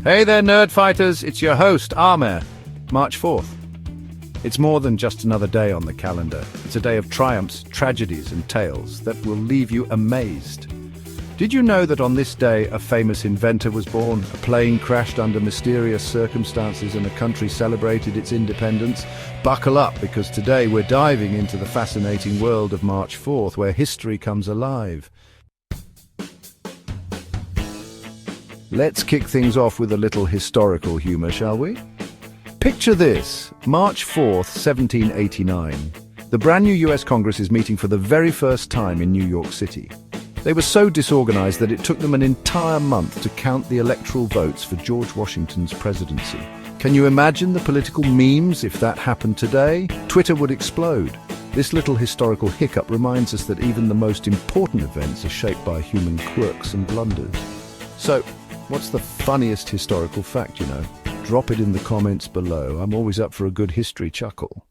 Hey there, nerd fighters, it's your host, Amer. March 4th. It's more than just another day on the calendar. It's a day of triumphs, tragedies, and tales that will leave you amazed. Did you know that on this day a famous inventor was born, a plane crashed under mysterious circumstances, and a country celebrated its independence? Buckle up, because today we're diving into the fascinating world of March 4th, where history comes alive. Let's kick things off with a little historical humor, shall we? Picture this, March 4th, 1789. The brand new US Congress is meeting for the very first time in New York City. They were so disorganized that it took them an entire month to count the electoral votes for George Washington's presidency. Can you imagine the political memes if that happened today? Twitter would explode. This little historical hiccup reminds us that even the most important events are shaped by human quirks and blunders. So, what's the funniest historical fact you know? Drop it in the comments below. I'm always up for a good history chuckle.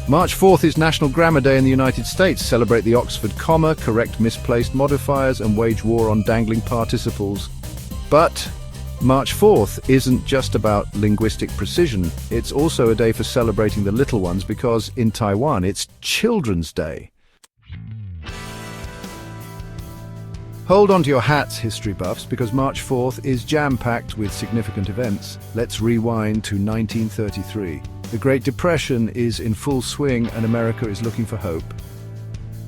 March 4th is National Grammar Day in the United States. Celebrate the Oxford comma, correct misplaced modifiers, and wage war on dangling participles. But March 4th isn't just about linguistic precision. It's also a day for celebrating the little ones, because in Taiwan it's Children's Day. Hold on to your hats, history buffs, because March 4th is jam-packed with significant events. Let's rewind to 1933. The Great Depression is in full swing and America is looking for hope.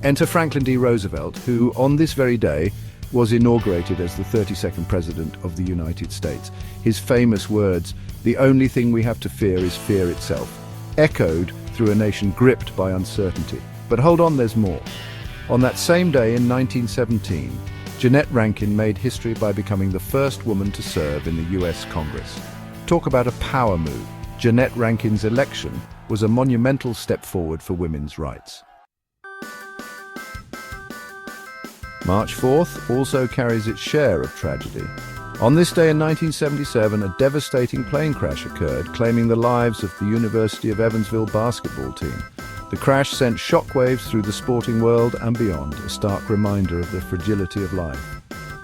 Enter Franklin D. Roosevelt, who, on this very day, was inaugurated as the 32nd President of the United States. His famous words, "The only thing we have to fear is fear itself," echoed through a nation gripped by uncertainty. But hold on, there's more. On that same day in 1917, Jeannette Rankin made history by becoming the first woman to serve in the US Congress. Talk about a power move. Jeannette Rankin's election was a monumental step forward for women's rights. March 4th also carries its share of tragedy. On this day in 1977, a devastating plane crash occurred, claiming the lives of the University of Evansville basketball team. The crash sent shockwaves through the sporting world and beyond, a stark reminder of the fragility of life.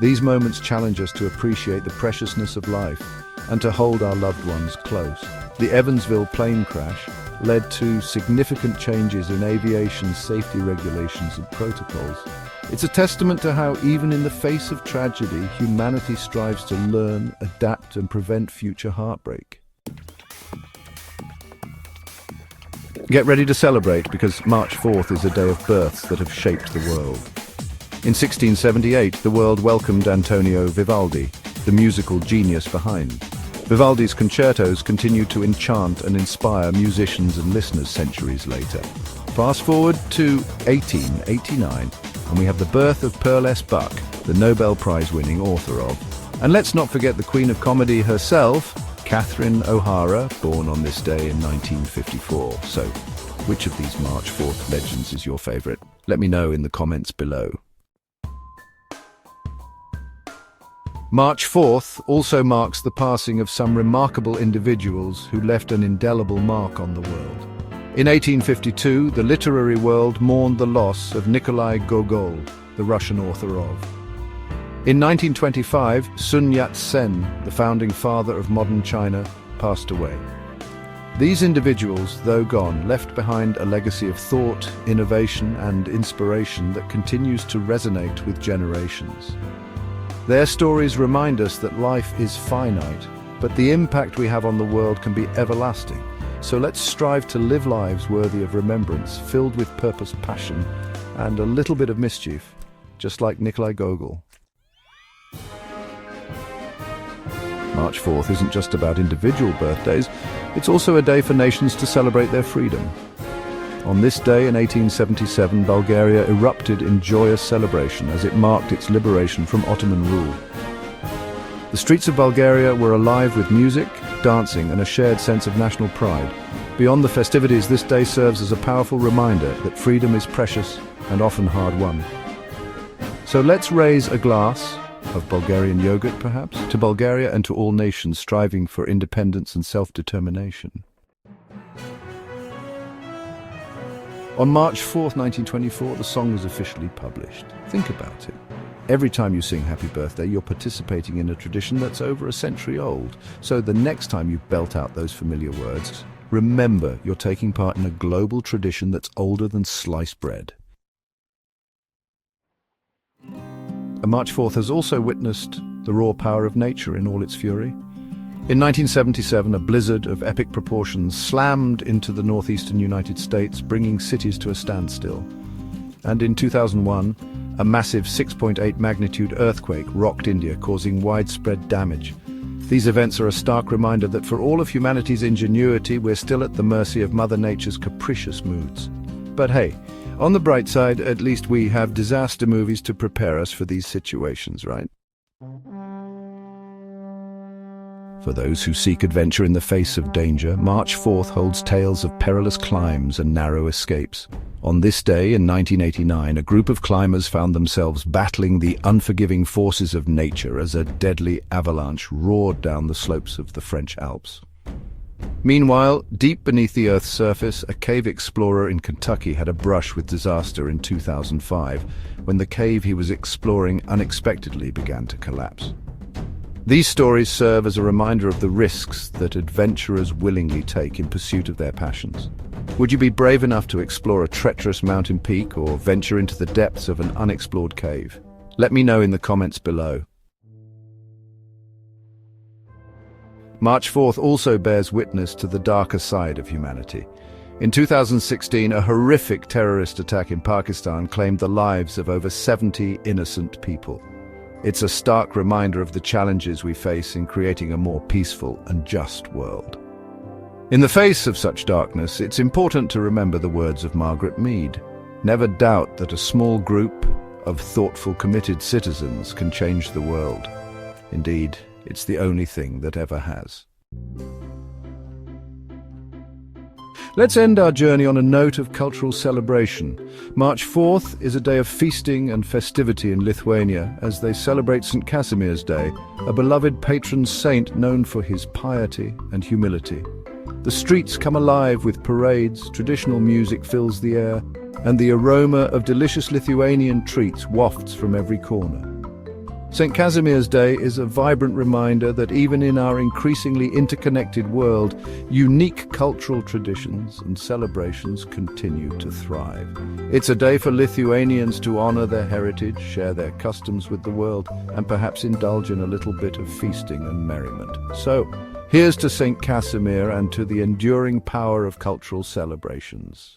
These moments challenge us to appreciate the preciousness of life and to hold our loved ones close. The Evansville plane crash led to significant changes in aviation safety regulations and protocols. It's a testament to how, even in the face of tragedy, humanity strives to learn, adapt, and prevent future heartbreak. Get ready to celebrate, because March 4th is a day of births that have shaped the world. In 1678, the world welcomed Antonio Vivaldi, the musical genius behind. Vivaldi's concertos continued to enchant and inspire musicians and listeners centuries later. Fast forward to 1889, and we have the birth of Pearl S. Buck, the Nobel Prize-winning author of. And let's not forget the Queen of Comedy herself, Catherine O'Hara, born on this day in 1954. So, which of these March 4th legends is your favorite? Let me know in the comments below. March 4th also marks the passing of some remarkable individuals who left an indelible mark on the world. In 1852, the literary world mourned the loss of Nikolai Gogol, the Russian author of. In 1925, Sun Yat-sen, the founding father of modern China, passed away. These individuals, though gone, left behind a legacy of thought, innovation, and inspiration that continues to resonate with generations. Their stories remind us that life is finite, but the impact we have on the world can be everlasting. So let's strive to live lives worthy of remembrance, filled with purpose, passion, and a little bit of mischief, just like Nikolai Gogol. March 4th isn't just about individual birthdays, it's also a day for nations to celebrate their freedom. On this day in 1877, Bulgaria erupted in joyous celebration as it marked its liberation from Ottoman rule. The streets of Bulgaria were alive with music, dancing, and a shared sense of national pride. Beyond the festivities, this day serves as a powerful reminder that freedom is precious and often hard-won. So let's raise a glass of Bulgarian yogurt, perhaps, to Bulgaria and to all nations striving for independence and self-determination. On March 4th, 1924, the song was officially published. Think about it. Every time you sing Happy Birthday, you're participating in a tradition that's over a century old. So the next time you belt out those familiar words, remember you're taking part in a global tradition that's older than sliced bread. March 4th has also witnessed the raw power of nature in all its fury. In 1977, a blizzard of epic proportions slammed into the northeastern United States, bringing cities to a standstill. And in 2001, a massive 6.8 magnitude earthquake rocked India, causing widespread damage. These events are a stark reminder that for all of humanity's ingenuity, we're still at the mercy of Mother Nature's capricious moods. But hey, on the bright side, at least we have disaster movies to prepare us for these situations, right? For those who seek adventure in the face of danger, March 4th holds tales of perilous climbs and narrow escapes. On this day in 1989, a group of climbers found themselves battling the unforgiving forces of nature as a deadly avalanche roared down the slopes of the French Alps. Meanwhile, deep beneath the Earth's surface, a cave explorer in Kentucky had a brush with disaster in 2005, when the cave he was exploring unexpectedly began to collapse. These stories serve as a reminder of the risks that adventurers willingly take in pursuit of their passions. Would you be brave enough to explore a treacherous mountain peak or venture into the depths of an unexplored cave? Let me know in the comments below. March 4th also bears witness to the darker side of humanity. In 2016, a horrific terrorist attack in Pakistan claimed the lives of over 70 innocent people. It's a stark reminder of the challenges we face in creating a more peaceful and just world. In the face of such darkness, it's important to remember the words of Margaret Mead. Never doubt that a small group of thoughtful, committed citizens can change the world. Indeed, it's the only thing that ever has. Let's end our journey on a note of cultural celebration. March 4th is a day of feasting and festivity in Lithuania as they celebrate St. Casimir's Day, a beloved patron saint known for his piety and humility. The streets come alive with parades, traditional music fills the air, and the aroma of delicious Lithuanian treats wafts from every corner. St. Casimir's Day is a vibrant reminder that even in our increasingly interconnected world, unique cultural traditions and celebrations continue to thrive. It's a day for Lithuanians to honor their heritage, share their customs with the world, and perhaps indulge in a little bit of feasting and merriment. So, here's to St. Casimir and to the enduring power of cultural celebrations.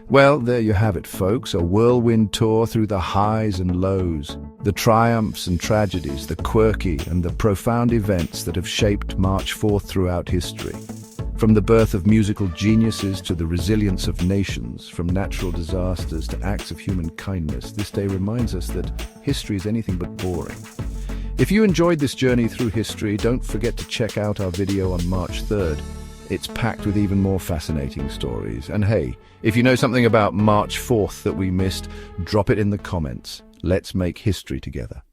Well, there you have it, folks, a whirlwind tour through the highs and lows, the triumphs and tragedies, the quirky and the profound events that have shaped March 4th throughout history. From the birth of musical geniuses to the resilience of nations, from natural disasters to acts of human kindness, this day reminds us that history is anything but boring. If you enjoyed this journey through history, don't forget to check out our video on March 3rd. It's packed with even more fascinating stories. And hey, if you know something about March 4th that we missed, drop it in the comments. Let's make history together.